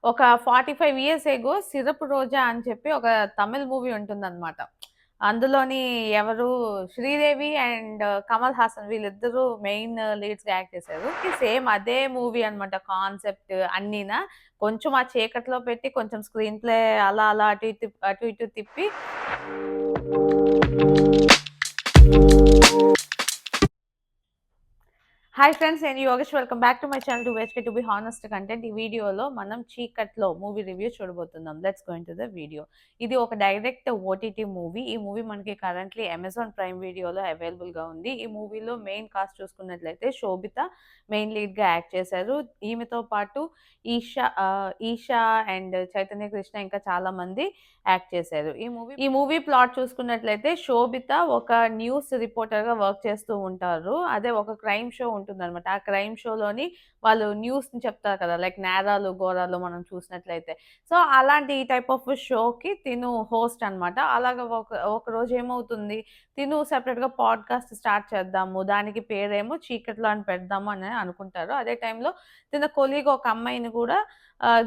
ఒక 45 years ago 'syrup రోజా' అని చెప్పి ఒక తమిళ్ మూవీ ఉంటుందనమాట. అందులోని ఎవరు 'శ్రీదేవి' అండ్ 'కమల్ హాసన్' వీళ్ళిద్దరూ మెయిన్ లీడ్స్‌గా యాక్ట్ చేశారు. సేమ్ అదే మూవీ అనమాట కాన్సెప్ట్ అన్నీనా. కొంచెం ఆ చీకట్లో పెట్టి కొంచెం స్క్రీన్ ప్లే అలా అలా అటు ఇటు తిప్పి హాయ్ ఫ్రెండ్స్, నేను Yogesh. Welcome back to my channel 2HK to be honest content. ఈ వీడియోలో మనం చీకట్లో మూవీ రివ్యూ చూడబోతున్నాం. Let's go into the video. ఇది ఒక డైరెక్ట్ ఓటీటీ మూవీ. ఈ మూవీ మనకి కరెంట్లీ అమెజాన్ ప్రైమ్ వీడియోలో అవైలబుల్గా ఉంది. ఈ మూవీలో మెయిన్ కాస్ట్ చూసుకున్నట్లయితే శోభిత మెయిన్ లీడ్గా యాక్ట్ చేశారు. ఈమెతో పాటు ఈషా అండ్ చైతన్య కృష్ణ ఇంకా చాలా మంది యాక్ట్ చేశారు. ఈ మూవీ ప్లాట్ చూసుకున్నట్లయితే శోభిత ఒక న్యూస్ రిపోర్టర్గా వర్క్ చేస్తూ ఉంటారు. అదే ఒక క్రైమ్ షో ఉంటుందన్నమాట. ఆ క్రైమ్ షోలోని వాళ్ళు న్యూస్‌ని చెప్తారు కదా! లైక్ నేరాలు, ఘోరాలు మనం చూసినట్లయితే. సో, అలాంటి ఈ టైప్ ఆఫ్ షోకి తిను హోస్ట్ అనమాట. అలాగా ఒకరోజు ఏమవుతుంది, తిను సెపరేట్‌గా పాడ్‌కాస్ట్ స్టార్ట్ చేద్దాము. దానికి పేరేమో 'చీకట్లో' అని పెడదాము అని అనుకుంటారు. అదే టైంలో తిన కొలీగ్ ఒక అమ్మాయిని కూడా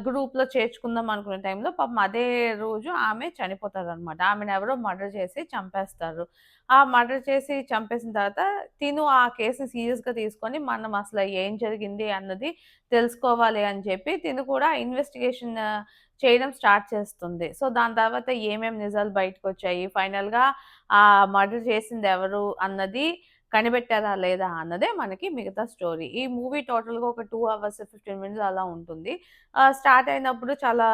గ్రూప్‌లో చేర్చుకుందాం అనుకునే టైంలో పాపం అదే రోజు ఆమె చనిపోతారనమాట. ఆమెనెవరో మర్డర్ చేసి చంపేస్తారు. ఆ మర్డర్ చేసి చంపేసిన తర్వాత తిను ఆ కేస్‌ని సీరియస్‌గా తీసుకొని మనం అసలు ఏం జరిగింది అన్నది తెలుసుకోవాలి అని చెప్పి తిను కూడా ఇన్వెస్టిగేషన్ చేయడం స్టార్ట్ చేస్తుంది. సో, దాని తర్వాత ఏమేం నిజాలు బయటకొచ్చాయి, ఫైనల్‌గా ఆ మర్డర్ చేసిందెవరు అన్నది కనిపెట్టారా లేదా అన్నదే మనకి మిగతా స్టోరీ. ఈ మూవీ టోటల్‌గా ఒక 2 అవర్స్ 15 మినిట్స్ అలా ఉంటుంది. స్టార్ట్ అయినప్పుడు చాలా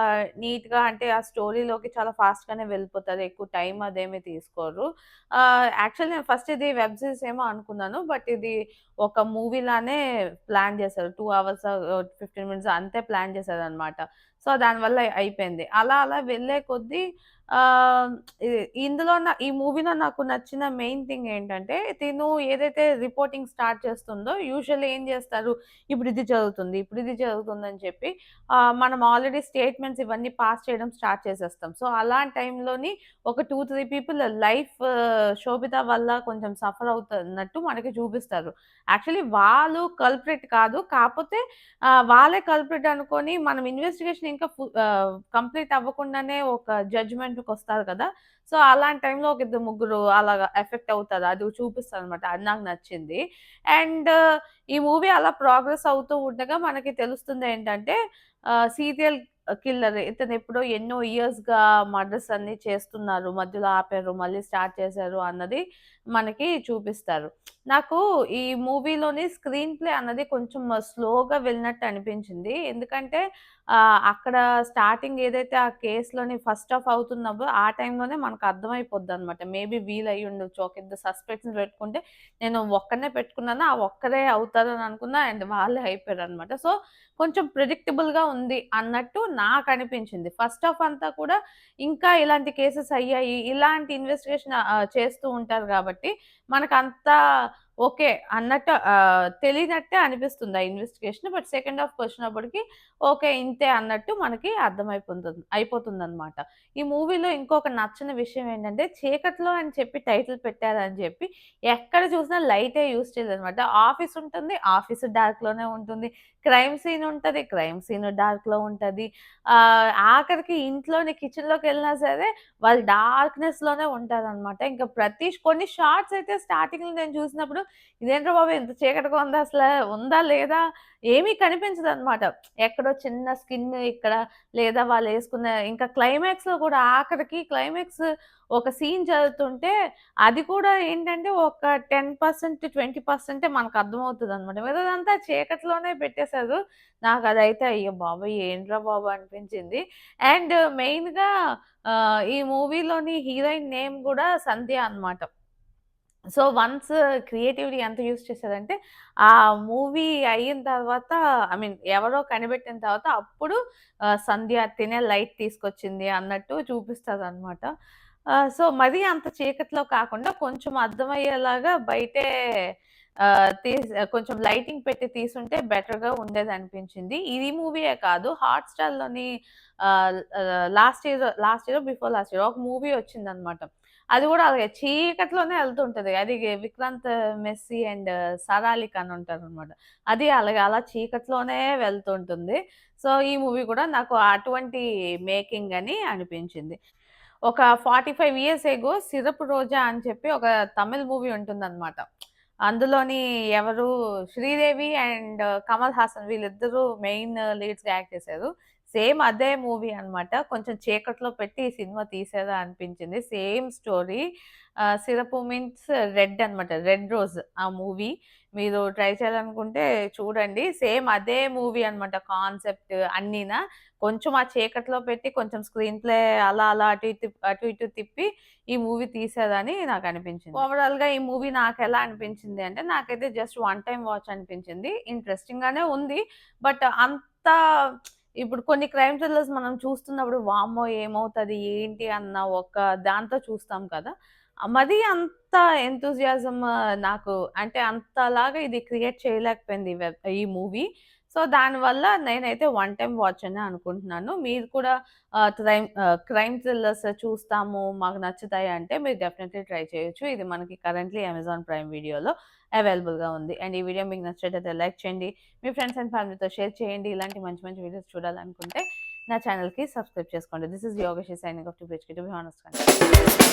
నీట్‌గా అంటే ఆ స్టోరీలోకి చాలా ఫాస్ట్‌గానే వెళ్ళిపోతారు. ఎక్కువ టైం అదేమి తీసుకోరు. యాక్చువల్లీ నేను ఫస్ట్ ఇది వెబ్ సీరీస్ ఏమో అనుకున్నాను. బట్ ఇది ఒక మూవీలానే ప్లాన్ చేశారు. 2 అవర్స్ 15 మినిట్స్ అంతే ప్లాన్ చేశారనమాట. సో, దానివల్ల అయిపోయింది. అలా అలా వెళ్ళే కొద్దీ ఆహ్, ఇ ఇందులో ఈ మూవీలో నాకు నచ్చిన మెయిన్ థింగ్ ఏంటంటే, తిను ఏదైతే రిపోర్టింగ్ స్టార్ట్ చేస్తుందో యూజువల్లీ ఏం చేస్తారు, ఇప్పుడు ఇది జరుగుతుంది, ఇప్పుడు ఇది జరుగుతుందని చెప్పి మనం ఆల్రెడీ స్టేట్మెంట్స్ ఇవన్నీ పాస్ చేయడం స్టార్ట్ చేసేస్తాం. సో, అలాంటి టైంలోని ఒక 2, 3 పీపుల్ లైఫ్ శోభిత వల్ల కొంచెం సఫర్ అవుతున్నట్టు మనకి చూపిస్తారు. యాక్చువల్లీ వాళ్ళు కల్ప్రిట్ కాదు. కాపోతే వాళ్ళే కల్ప్రిట్ అనుకోని మనం ఇన్వెస్టిగేషన్ ఇంకా కంప్లీట్ అవ్వకుండానే ఒక జడ్జ్‌మెంట్‌కొస్తారు కదా! సో, అలాంటి టైంలో ఒక ఇద్దరు, ముగ్గురు అలాగా ఎఫెక్ట్ అవుతారు. అది చూపిస్తారనమాట. అది నాకు నచ్చింది. అండ్ ఈ మూవీ అలా ప్రోగ్రెస్ అవుతూ ఉండగా మనకి తెలుస్తుందేంటంటే సీరియల్ కిల్లర్ ఇతనెప్పుడో ఎన్నో ఇయర్స్‌గా మర్డర్స్ అన్నీ చేస్తున్నారు. మధ్యలో ఆపారు. మళ్ళీ స్టార్ట్ చేశారు అన్నది మనకి చూపిస్తారు. నాకు ఈ మూవీలోని స్క్రీన్ ప్లే అన్నది కొంచెం స్లోగా వెళ్ళినట్టు అనిపించింది. ఎందుకంటే అక్కడ స్టార్టింగ్ ఏదైతే ఆ కేస్‌లోని ఫస్ట్ హాఫ్ అవుతున్నప్పుడు ఆ టైంలోనే మనకు అర్థమైపోద్దనమాట. మేబీ వీళ్ళయ్యుండొచ్చు. ఒక ఇద్దరు సస్పెక్ట్స్‌ని పెట్టుకుంటే నేను ఒక్కడినే పెట్టుకున్నాను. ఆ ఒక్కరే అవుతారని అనుకున్నా అండ్ వాళ్ళే అయిపోయారనమాట. సో, కొంచెం ప్రిడిక్టబుల్‌గా ఉంది అన్నట్టు నాకనిపించింది. ఫస్ట్ హాఫ్ అంతా కూడా ఇంకా ఇలాంటి కేసెస్ అయ్యాయి. ఇలాంటి ఇన్వెస్టిగేషన్ చేస్తూ ఉంటారు గాబట్టి మనకంత ఓకే అన్నట్టు తెలియనట్టే అనిపిస్తుంది ఆ ఇన్వెస్టిగేషన్. బట్ సెకండ్ హాఫ్‌కొచ్చినప్పటికి ఓకే. ఇంతే అన్నట్టు మనకి అయిపోతుందనమాట. ఈ మూవీలో ఇంకొక నచ్చని విషయం ఏంటంటే, చీకట్లో అని చెప్పి టైటిల్ పెట్టారని చెప్పి ఎక్కడ చూసినా లైటే యూజ్ చేయలేదనమాట. ఆఫీస్ ఉంటుంది. ఆఫీస్ డార్క్‌లోనే ఉంటుంది. క్రైమ్ సీన్ ఉంటది. క్రైమ్ సీన్ డార్క్‌లో ఉంటది. ఆఖరికి ఇంట్లోని కిచెన్‌లోకెళ్ళినా సరే వాళ్ళు డార్క్‌నెస్‌లోనే ఉంటారనమాట. ఇంకా కొన్ని షార్ట్స్ అయితే స్టార్టింగ్‌లో నేను చూసినప్పుడు ఇదేంట్రా బాబు ఇంత చీకటిగా ఉందా అసల ఉందా లేదా ఏమీ కనిపించదనమాట. ఎక్కడో చిన్న స్కిన్ ఇక్కడ లేదా వాళ్ళేసుకున్న ఇంకా క్లైమాక్స్‌లో కూడా ఆఖరికి క్లైమాక్స్ ఒక సీన్ జరుగుతుంటే అది కూడా ఏంటంటే ఒక 10%, 20% మనకు అర్థమవుతదనమాట. మిగతాదంతా చీకటిలోనే పెట్టేశారు. నాకదైతే అయ్య బాబోయ్! ఏంట్రా బాబు అనిపించింది. అండ్ మెయిన్‌గా ఈ మూవీలోని హీరోయిన్ నేమ్ గూడా సంధ్య అనమాట. సో, వన్స్ క్రియేటివిటీ ఎంత యూజ్ చేశారంటే, ఆ మూవీ అయిన తర్వాత ఐ మీన్ ఎవరో కనిపెట్టిన తర్వాత అప్పుడు సంధ్య తినే లైట్ తీసుకొచ్చింది అన్నట్టు చూపిస్తారనమాట. సో, మరీ అంత చీకట్లో కాకుండా కొంచెం అర్థమయ్యేలాగా బయటే కొంచెం లైటింగ్ పెట్టి తీసుంటే బెటర్‌గా ఉండేదనిపించింది. ఇది మూవీయే కాదు హాట్‌స్టార్‌లోని లాస్ట్ ఇయరో బిఫోర్ లాస్ట్ ఇయరో ఒక మూవీ వచ్చిందనమాట. అది కూడా అలాగే చీకట్లోనే వెళ్తుంటది. అది విక్రాంత్ మెస్సీ అండ్ సారా అలీ ఖాన్ ఉంటారనమాట. అది అలాగే అలా చీకట్లోనే వెళ్తుంటుంది. సో ఈ మూవీ కూడా నాకు అటువంటి మేకింగ్ అని అనిపించింది. ఒక 45 ఇయర్స్ ఎగో 'సిరపు రోజా' అని చెప్పి ఒక తమిళ్ మూవీ ఉంటుందనమాట. అందులోని ఎవరు 'శ్రీదేవి' అండ్ కమల్ హాసన్ వీళ్ళిద్దరూ మెయిన్ లీడ్స్‌గా యాక్ట్ చేశారు. సేమ్ అదే మూవీ అనమాట. కొంచెం చీకట్లో పెట్టి ఈ సినిమా తీశారా అనిపించింది. Same story. 'సిరపు' మీన్స్ రెడ్ అనమాట. 'రెడ్ రోజ్' ఆ మూవీ. మీరు ట్రై చేయాలనుకుంటే చూడండి. సేమ్ అదే మూవీ అనమాట. కాన్సెప్ట్ అన్నీనా. కొంచెం ఆ చీకట్లో పెట్టి కొంచెం స్క్రీన్ ప్లే అలా అలా అటు ఇటు తిప్పి ఈ మూవీ తీశారని నాకనిపించింది. ఓవరాల్‌గా ఈ మూవీ నాకెలా అనిపించింది అంటే, నాకైతే జస్ట్ వన్ టైమ్ వాచ్ అనిపించింది. ఇంట్రెస్టింగ్ గానే ఉంది. బట్ అంత ఇప్పుడు కొన్ని క్రైమ్ థ్రిల్లర్స్ మనం చూస్తున్నప్పుడు వామ్మో! ఏమవుతది? ఏంటి? అన్న ఒక దాంతో చూస్తాం కదా! మరీ అంత ఎంతూసియాజం నాకు అంటే అంతలాగా ఇది క్రియేట్ చేయలేకపోయింది ఈ మూవీ. సో, దానివల్ల నేనైతే వన్ టైమ్ వాచ్ అనే అనుకుంటున్నాను. మీరు కూడా క్రైమ్ థ్రిల్లర్స్ చూస్తాము, మాకు నచ్చుతాయి అంటే మీరు డెఫినెట్‌లీ ట్రై చేయొచ్చు. ఇది మనకి కరెంట్‌లీ అమెజాన్ ప్రైమ్ వీడియోలో అవైలబుల్‌గా ఉంది. అండ్ ఈ వీడియో మీకు నచ్చినట్టయితే లైక్ చేయండి. మీ ఫ్రెండ్స్ అండ్ ఫ్యామిలీతో షేర్ చేయండి. ఇలాంటి మంచి మంచి వీడియోస్ చూడాలనుకుంటే నా ఛానెల్‌కి సబ్స్క్రైబ్ చేసుకోండి. This is Yogesh signing off to BHK to be honest.